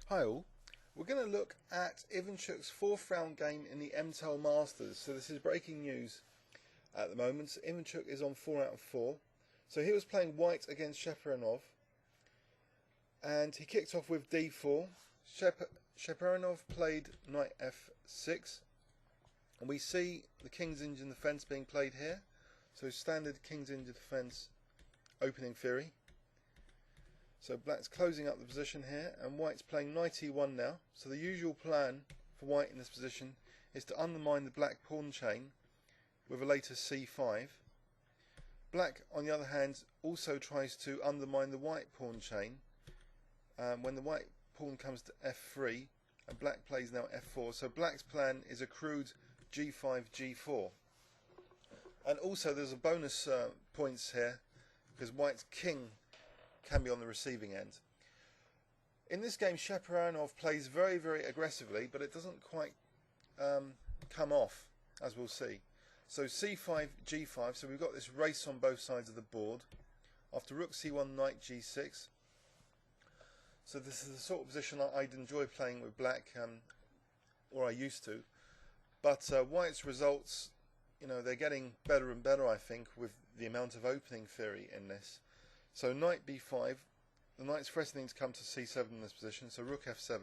Hi all, we're going to look at Ivanchuk's 4th round game in the M-Tel Masters. So this is breaking news at the moment. So Ivanchuk is on 4 out of 4. So he was playing white against Cheparinov and he kicked off with d4. Cheparinov played knight f6 and we see the king's Indian defence being played here. So standard king's Indian defence opening theory. So black's closing up the position here and white's playing knight e1 now. So the usual plan for white in this position is to undermine the black pawn chain with a later c5. Black on the other hand also tries to undermine the white pawn chain when the white pawn comes to f3 and black plays now f4. So black's plan is a crude g5 g4. And also there's a bonus points here because white's king can be on the receiving end. In this game Cheparinov plays very aggressively, but it doesn't quite come off, as we'll see. So c5 g5, so we've got this race on both sides of the board. After rook c1 knight g6, so this is the sort of position I'd enjoy playing with black, or I used to, but white's results, you know, they're getting better and better, I think, with the amount of opening theory in this. So knight b5, the knight's threatening to come to c7 in this position, so rook f7,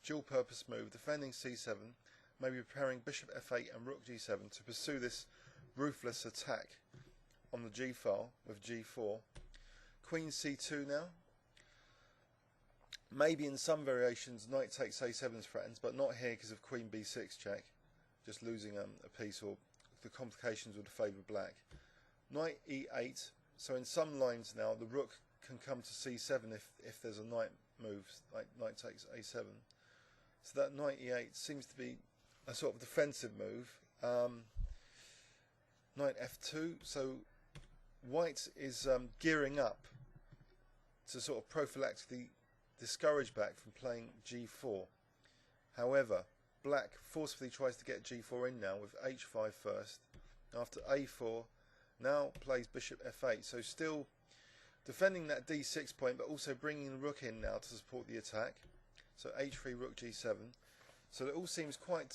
dual purpose move, defending c7, maybe preparing bishop f8 and rook g7 to pursue this ruthless attack on the g file with g4. Queen c2 now. Maybe in some variations knight takes a7 is threatened, but not here because of queen b6 check, just losing a piece, or the complications would favour black. Knight e8. So in some lines now, the rook can come to c7 if there's a knight move, like knight takes a7. So that knight e8 seems to be a sort of defensive move. Knight f2, so white is gearing up to sort of prophylactically discourage black from playing g4. However, black forcefully tries to get g4 in now with h5 first. After a4, now plays bishop f8, so still defending that d6 point, but also bringing the rook in now to support the attack. So h3 rook g7. So it all seems quite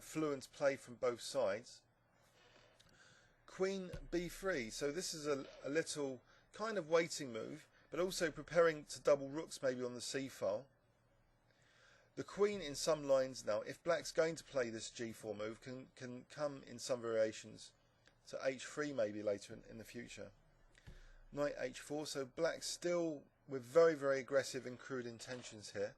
fluent play from both sides. Queen b3. So this is a little kind of waiting move, but also preparing to double rooks maybe on the c file. The queen in some lines now, if black's going to play this g4 move, can come in some variations. So h3 maybe later in the future. Knight h4, so black still with very aggressive and crude intentions here.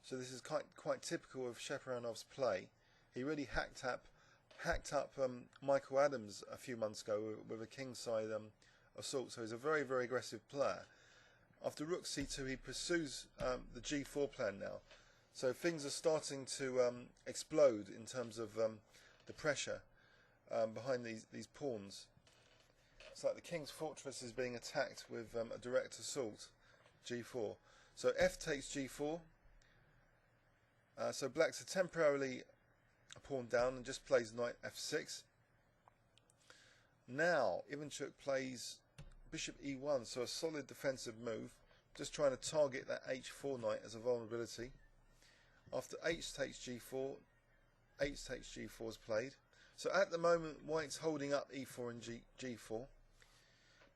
So this is quite typical of Cheparinov's play. He really hacked up Michael Adams a few months ago with a kingside assault. So he's a very aggressive player. After rook c2, he pursues the g4 plan now. So things are starting to explode in terms of the pressure behind these pawns. It's like the king's fortress is being attacked with a direct assault, g4. So f takes g4. So black's temporarily a pawn down and just plays knight f6. Now Ivanchuk plays bishop e1, so a solid defensive move, just trying to target that h4 knight as a vulnerability. After h takes g4, h takes g4 is played. So at the moment white's holding up e4 and g4,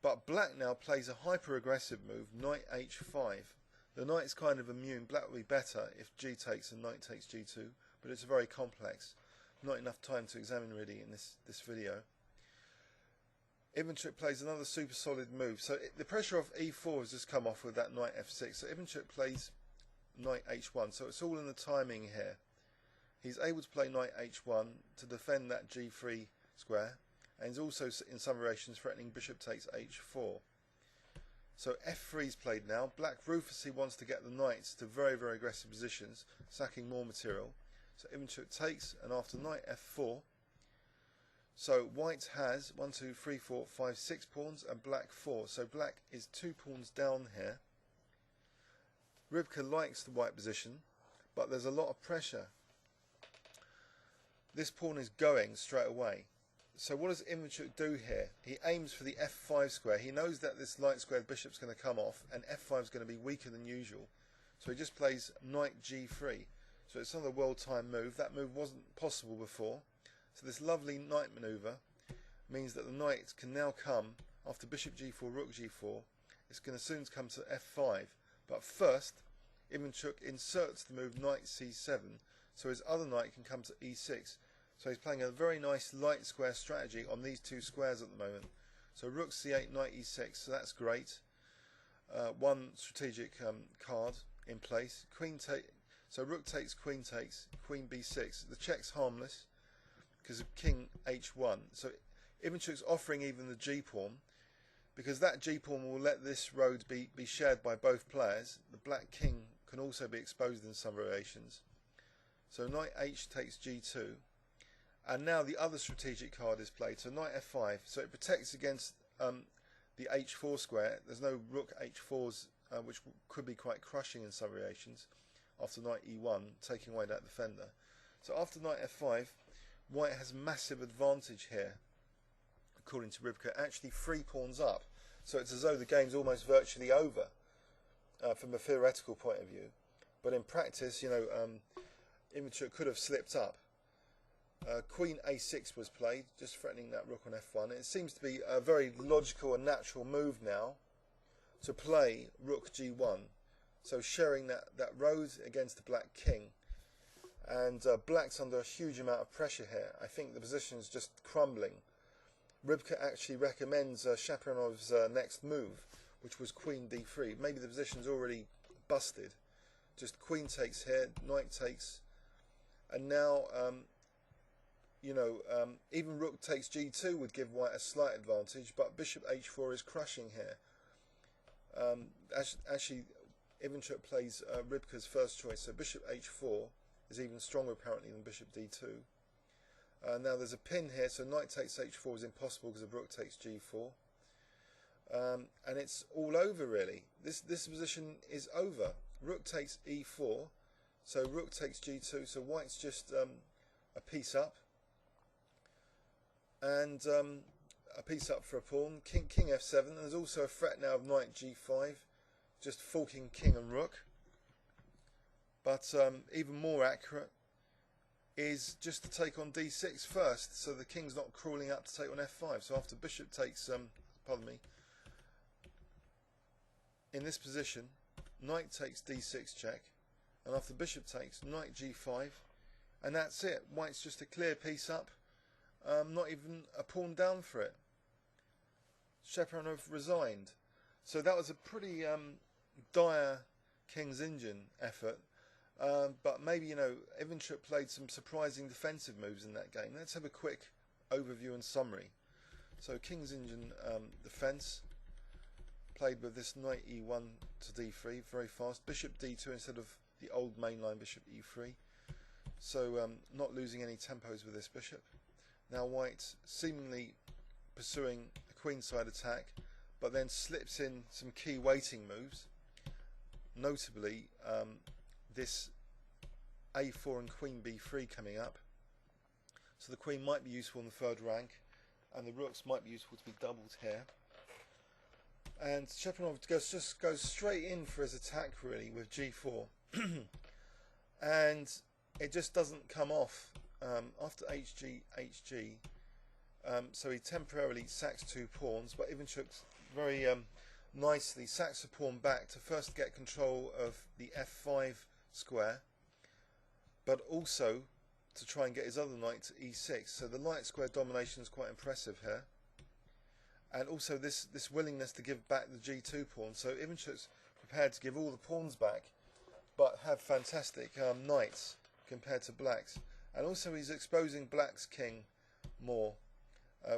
but black now plays a hyper aggressive move, knight h5. The knight's kind of immune. Black will be better if g takes and knight takes g2, but it's very complex. Not enough time to examine really in this video. Ivanchuk plays another super solid move. So the pressure of e4 has just come off with that knight f6. So Ivanchuk plays knight h1. So it's all in the timing here. He's able to play knight h1 to defend that g3 square, and he's also in some variations threatening bishop takes h4. So f3 is played now. Black ruthlessly wants to get the knights to very aggressive positions, sacking more material. So Ivanchuk takes, and after knight f4, so white has 1, 2, 3, 4, 5, 6 pawns, and black 4. So black is 2 pawns down here. Rybka likes the white position, but there's a lot of pressure. This pawn is going straight away. So what does Ivanchuk do here? He aims for the f5 square. He knows that this light squared bishop's going to come off, and f5 is going to be weaker than usual. So he just plays knight g3. So it's another well-timed move. That move wasn't possible before. So this lovely knight maneuver means that the knight can now come after bishop g4, rook g4. It's going to soon come to f5. But first, Ivanchuk inserts the move knight c7, so his other knight can come to e6. So he's playing a very nice light square strategy on these two squares at the moment. So rook c8, knight e6, so that's great. One strategic card in place. So rook takes, queen b6. The check's harmless because of king h1. So Ivanchuk's offering even the g-pawn, because that g-pawn will let this road be shared by both players. The black king can also be exposed in some variations. So knight h takes g2. And now the other strategic card is played, so knight f5. So it protects against the h4 square. There's no rook h4s, which could be quite crushing in some variations, after knight e1, taking away that defender. So after knight f5, white has massive advantage here, according to Rybka, actually 3 pawns up. So it's as though the game's almost virtually over from a theoretical point of view. But in practice, you know, Ivanchuk could have slipped up. Queen a6 was played, just threatening that rook on f1. It seems to be a very logical and natural move now to play rook g1, so sharing that road against the black king. And black's under a huge amount of pressure here. I think the position's just crumbling. Rybka actually recommends Cheparinov's next move, which was queen d3. Maybe the position's already busted. Just queen takes here, knight takes, and now even rook takes g2 would give white a slight advantage, but bishop h4 is crushing here. Actually, Ivanchuk plays Rybka's first choice, so bishop h4 is even stronger apparently than bishop d2. Now there's a pin here, so knight takes h4 is impossible because of rook takes g4. And it's all over really. This position is over. Rook takes e4, so rook takes g2, so white's just a piece up. And a piece up for a pawn. King f7. And there's also a threat now of knight g5, just forking king and rook. But even more accurate is just to take on d6 first, so the king's not crawling up to take on f5. So after bishop takes, pardon me, in this position, knight takes d6 check, and after bishop takes, knight g5, and that's it. White's just a clear piece up. Not even a pawn down for it. Cheparinov resigned. So that was a pretty dire King's Engine effort. But maybe, Ivanchuk played some surprising defensive moves in that game. Let's have a quick overview and summary. So King's Engine defense, played with this knight e1 to d3, very fast. Bishop d2 instead of the old mainline bishop e3. So not losing any tempos with this bishop. Now white seemingly pursuing a queenside attack, but then slips in some key waiting moves, notably this a4 and queen b3 coming up. So the queen might be useful in the third rank, and the rooks might be useful to be doubled here. And Cheparinov just goes straight in for his attack really with g4, and it just doesn't come off. After hg, so he temporarily sacks 2 pawns, but Ivanchuk very nicely sacks a pawn back to first get control of the f5 square, but also to try and get his other knight to e6. So the light square domination is quite impressive here, and also this willingness to give back the g2 pawn. So Ivanchuk's prepared to give all the pawns back, but have fantastic knights compared to black's. And also he's exposing black's king more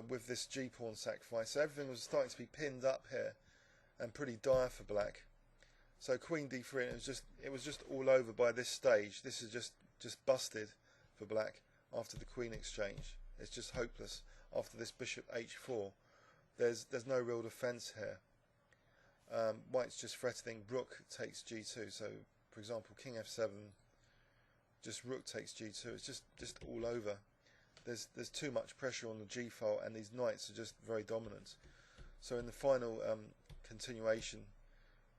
with this g-pawn sacrifice. So everything was starting to be pinned up here and pretty dire for black. So queen d3, and it was just all over by this stage. This is just busted for black after the queen exchange. It's just hopeless after this bishop h4. There's no real defence here. White's just threatening rook takes g2. So for example, king f7. Just rook takes g2. It's just all over. There's too much pressure on the g file, and these knights are just very dominant. So in the final continuation,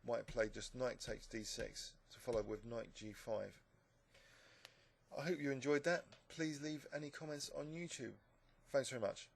White played just knight takes d6 to follow with knight g5. I hope you enjoyed that. Please leave any comments on YouTube. Thanks very much.